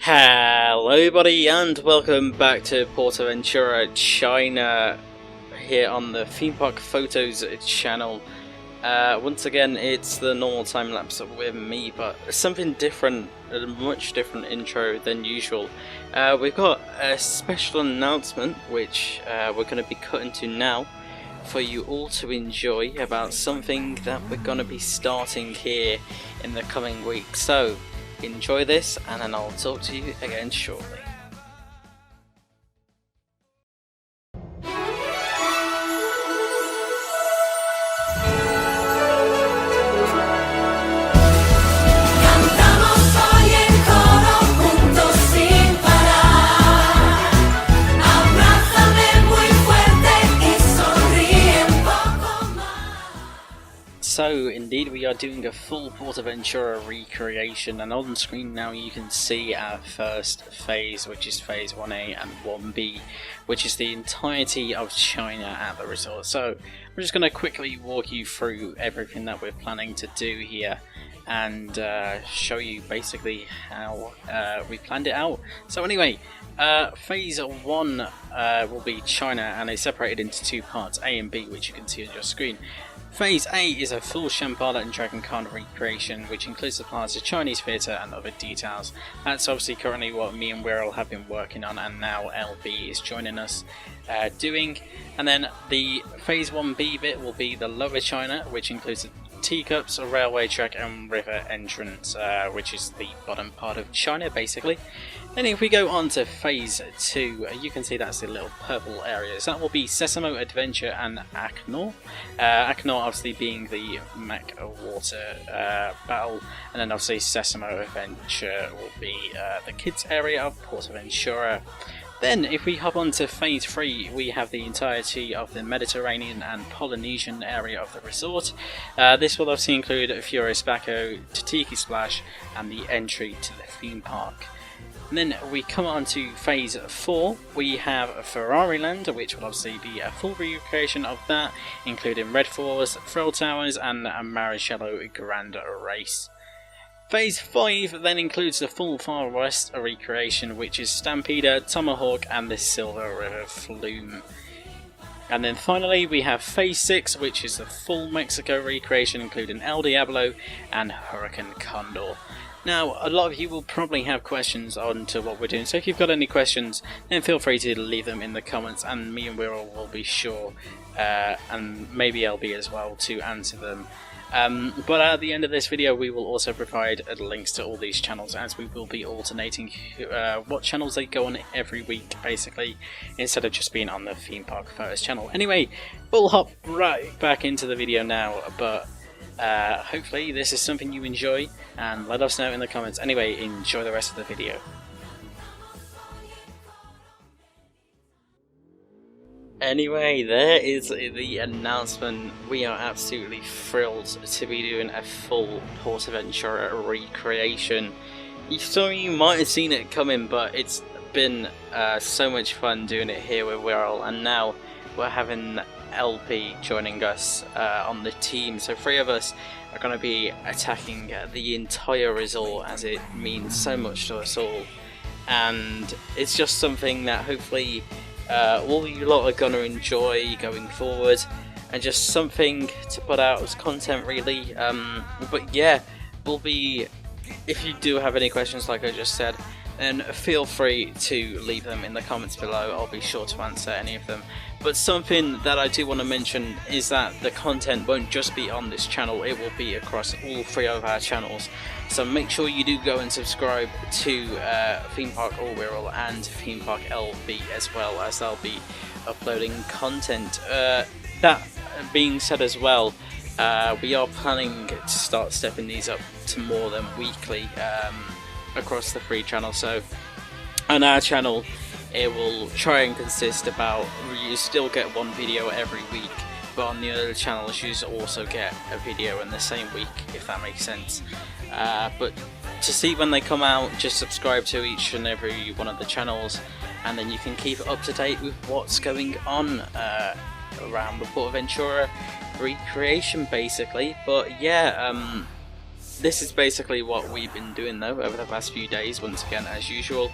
Hello everybody and welcome back to PortAventura China here on the Theme Park Photos channel. Once again it's the normal time lapse with me, but something different, a much different intro than usual. We've got a special announcement which we're going to be cutting to now for you all to enjoy about something that we're going to be starting here in the coming weeks. So enjoy this, and then I'll talk to you again shortly. So indeed we are doing a full PortAventura recreation, and on screen now you can see our first phase, which is phase 1A and 1B, which is the entirety of China at the resort. So we're just going to quickly walk you through everything that we're planning to do here and show you basically how we planned it out. So anyway, phase 1 will be China, and it's separated into two parts, A and B, which you can see on your screen. Phase A is a full Shambhala and Dragon Khan recreation, which includes the Plaza, Chinese theatre and other details. That's obviously currently what me and Wirral have been working on, and now LB is joining us doing. And then the Phase 1B bit will be the Lower China, which includes the teacups, a railway track and river entrance, which is the bottom part of China basically. Then if we go on to Phase 2, you can see that's the little purple areas. That will be Sesamo Adventure and Aknor. Aknor obviously being the Mac Water battle, and then obviously Sesamo Adventure will be the kids area of PortAventura. Then if we hop on to Phase 3, we have the entirety of the Mediterranean and Polynesian area of the resort. This will obviously include Furious Baco, Tiki Splash and the entry to the theme park. And then we come on to Phase 4, we have Ferrari Land, which will obviously be a full recreation of that, including Red Falls, Thrill Towers and a Marichello Grand Race. Phase 5 then includes the full Far West recreation, which is Stampeder, Tomahawk and the Silver River Flume. And then finally we have Phase 6, which is the full Mexico recreation, including El Diablo and Hurricane Condor. Now, a lot of you will probably have questions on to what we're doing, so if you've got any questions, then feel free to leave them in the comments, and me and Wirral will be sure, and maybe LB as well, to answer them. But at the end of this video we will also provide links to all these channels, as we will be alternating what channels they go on every week basically, instead of just being on the Theme Park Photos channel. Anyway, we'll hop right back into the video now, but hopefully this is something you enjoy, and let us know in the comments. Anyway, enjoy the rest of the video. Anyway, there is the announcement. We are absolutely thrilled to be doing a full PortAventura recreation. Some of you might have seen it coming, but it's been so much fun doing it here with Wirral, and now we're having LP joining us on the team. So 3 of us are going to be attacking the entire resort, as it means so much to us all, and it's just something that hopefully all you lot are going to enjoy going forward, and just something to put out as content really. But yeah, we'll be, if you do have any questions like I just said, then feel free to leave them in the comments below. I'll be sure to answer any of them. But something that I do want to mention is that the content won't just be on this channel, it will be across all 3 of our channels. So make sure you do go and subscribe to Theme Park Wirral and Theme Park LB as well, as they'll be uploading content. That being said as well, we are planning to start stepping these up to more than weekly across the 3 channels. So on our channel it will try and consist about, you still get 1 video every week, but on the other channels you also get a video in the same week, if that makes sense. But to see when they come out, just subscribe to each and every one of the channels, and then you can keep up to date with what's going on around the PortAventura recreation basically. But yeah, this is basically what we've been doing though over the past few days, once again as usual.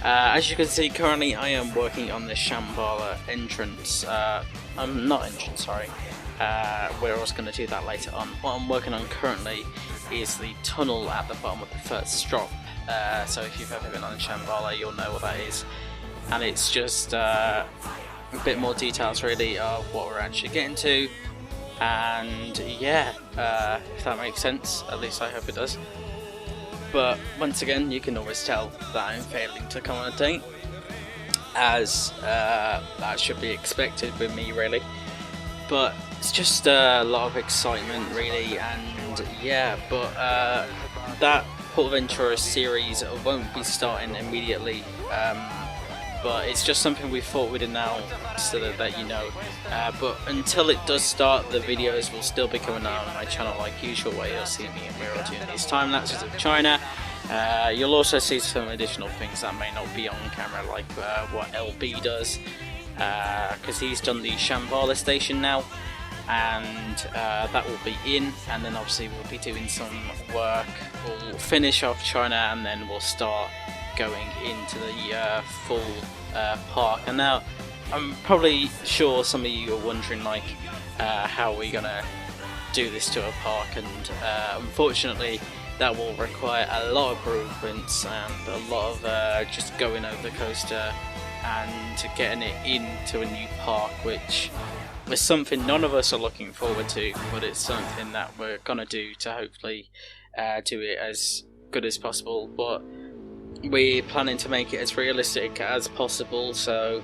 As you can see, currently I am working on the Shambhala entrance, not entrance, sorry, we're also going to do that later on. What I'm working on currently is the tunnel at the bottom of the first drop, so if you've ever been on Shambhala you'll know what that is, and it's just a bit more details really of what we're actually getting to. And yeah, if that makes sense, at least I hope it does. But once again, you can always tell that I'm failing to come on a date, as that should be expected with me really. But it's just a lot of excitement really, and yeah, but that PortAventura series won't be starting immediately, but it's just something we thought we'd announce so that you know. But until it does start, the videos will still be coming out on my channel like usual, where you'll see me and Miro doing these time lapses of China. You'll also see some additional things that may not be on camera, like what LB does, because he's done the Shambhala station now, and that will be in, and then obviously we'll be doing some work. We'll finish off China and then we'll start going into the full park. And now I'm probably sure some of you are wondering, like, how are we gonna do this to a park, and unfortunately that will require a lot of blueprints and a lot of just going over the coaster and getting it into a new park, which is something none of us are looking forward to, but it's something that we're gonna do to hopefully do it as good as possible. But we're planning to make it as realistic as possible, so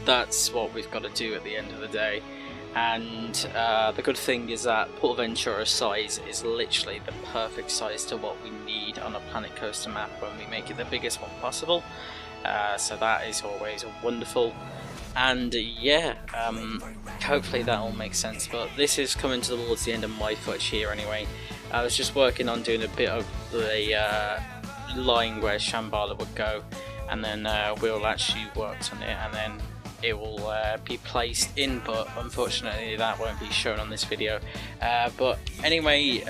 that's what we've got to do at the end of the day. And the good thing is that PortAventura size is literally the perfect size to what we need on a Planet Coaster map when we make it the biggest one possible, so that is always wonderful. And yeah, hopefully that all makes sense. But this is coming towards the end of my footage here anyway. I was just working on doing a bit of the line where Shambhala would go, and then we'll actually work on it, and then it will be placed in, but unfortunately that won't be shown on this video. But anyway,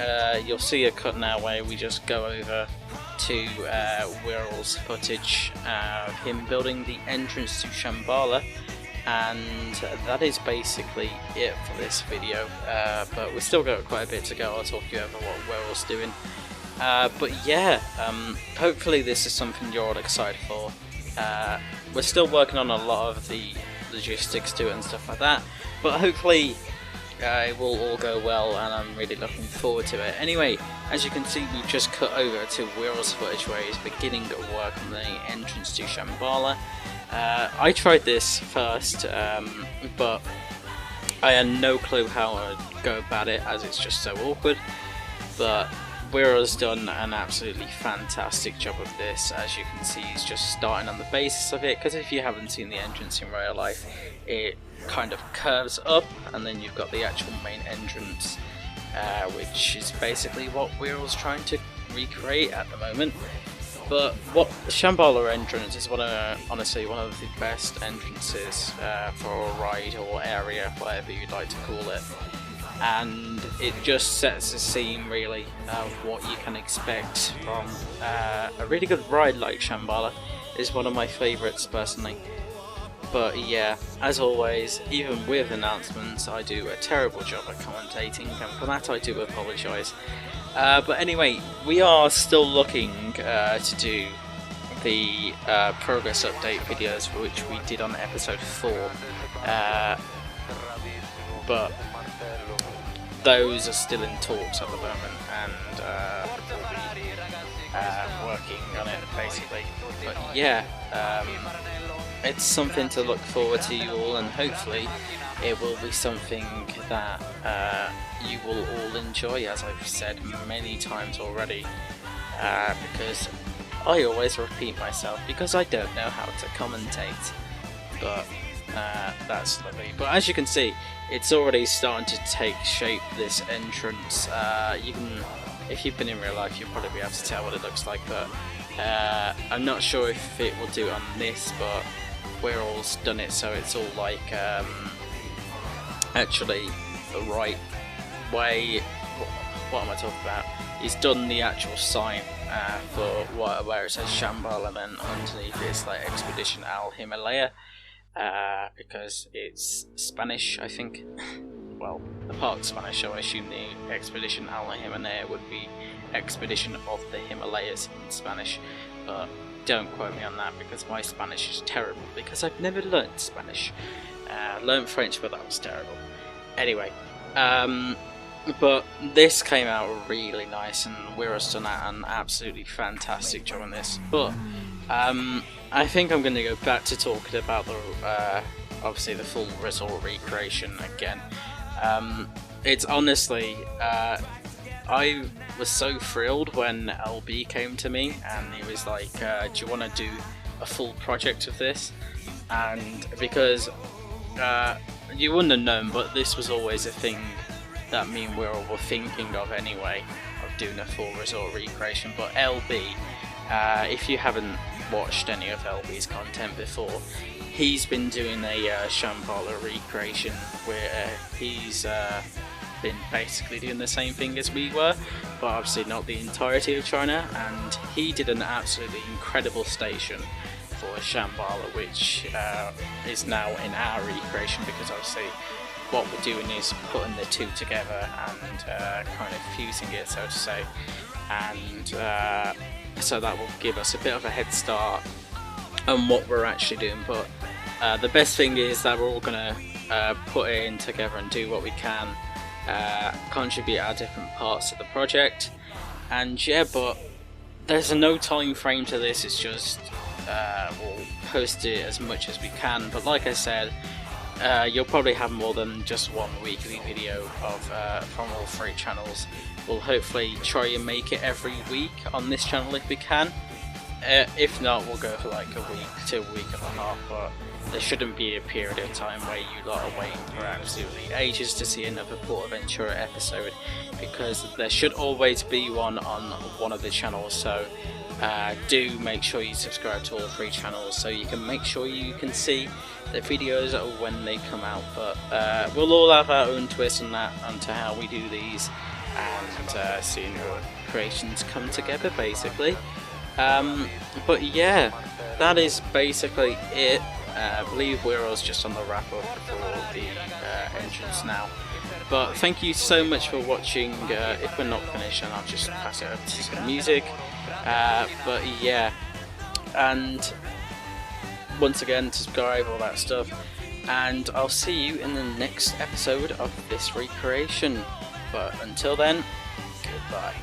you'll see a cut now where we just go over to Wirrell's footage of him building the entrance to Shambhala, and that is basically it for this video. But we've still got quite a bit to go. I'll talk you over what Wirrell's doing. But yeah, hopefully this is something you're all excited for. We're still working on a lot of the logistics to it and stuff like that, but hopefully it will all go well, and I'm really looking forward to it. Anyway, as you can see, we've just cut over to Wirrell's footage where he's beginning to work on the entrance to Shambhala. I tried this first, but I had no clue how I'd go about it, as it's just so awkward. But Wirrell's done an absolutely fantastic job of this. As you can see, he's just starting on the basis of it, because if you haven't seen the entrance in real life, it kind of curves up, and then you've got the actual main entrance, which is basically what Wirrell's trying to recreate at the moment. But what Shambhala entrance is honestly one of the best entrances for a ride or area, whatever you'd like to call it. And it just sets the scene really of what you can expect from a really good ride like Shambhala. Is one of my favourites personally. But yeah, as always, even with announcements, I do a terrible job at commentating, and for that I do apologise. But anyway, we are still looking to do the progress update videos, which we did on episode 4, but those are still in talks at the moment, and we'll be working on it basically. But yeah, it's something to look forward to, you all, and hopefully it will be something that you will all enjoy, as I've said many times already, because I always repeat myself because I don't know how to commentate. But that's lovely. But as you can see, it's already starting to take shape, this entrance. You can, if you've been in real life, you'll probably be able to tell what it looks like, but I'm not sure if it will do it on this, but Wirrell's done it so it's all like actually the right way. What am I talking about? he's done the actual sign for where it says Shambhala, and then underneath it's like Expedition Al Himalaya, because it's Spanish, I think. Well, the part's Spanish, so I assume the Expedition Al Himalaya would be Expedition of the Himalayas in Spanish, but don't quote me on that because my Spanish is terrible, because I've never learnt Spanish. Learned French, but that was terrible. Anyway, but this came out really nice, and Wiro's done an absolutely fantastic job on this. But I think I'm going to go back to talking about the obviously the full resort recreation again. It's honestly, I was so thrilled when LB came to me and he was like, do you want to do a full project of this? And because you wouldn't have known, but this was always a thing that me and Wiro were thinking of anyway, of doing a full resort recreation. But LB, if you haven't watched any of LB's content before, he's been doing a Shambhala recreation where he's been basically doing the same thing as we were, but obviously not the entirety of China, and he did an absolutely incredible station for Shambhala, which is now in our recreation, because obviously what we're doing is putting the two together and kind of fusing it, so to say, and so that will give us a bit of a head start on what we're actually doing. But the best thing is that we're all going to put it in together and do what we can, contribute our different parts of the project, and yeah, but there's no time frame to this, it's just we'll post it as much as we can. But like I said, you'll probably have more than just one weekly video of from all three channels. We'll hopefully try and make it every week on this channel if we can. If not, we'll go for like a week to a week and a half, but there shouldn't be a period of time where you lot are waiting for absolutely ages to see another PortAventura episode, because there should always be one on one of the channels. So do make sure you subscribe to all three channels so you can make sure you can see the videos when they come out. But we'll all have our own twist on that, onto how we do these, and seeing your creations come together basically. But yeah, that is basically it. I believe Wiro's just on the wrap up before the entrance now. But thank you so much for watching. If we're not finished, then I'll just pass it over to some music. But yeah, and once again, subscribe, all that stuff, and I'll see you in the next episode of this recreation. But until then, goodbye.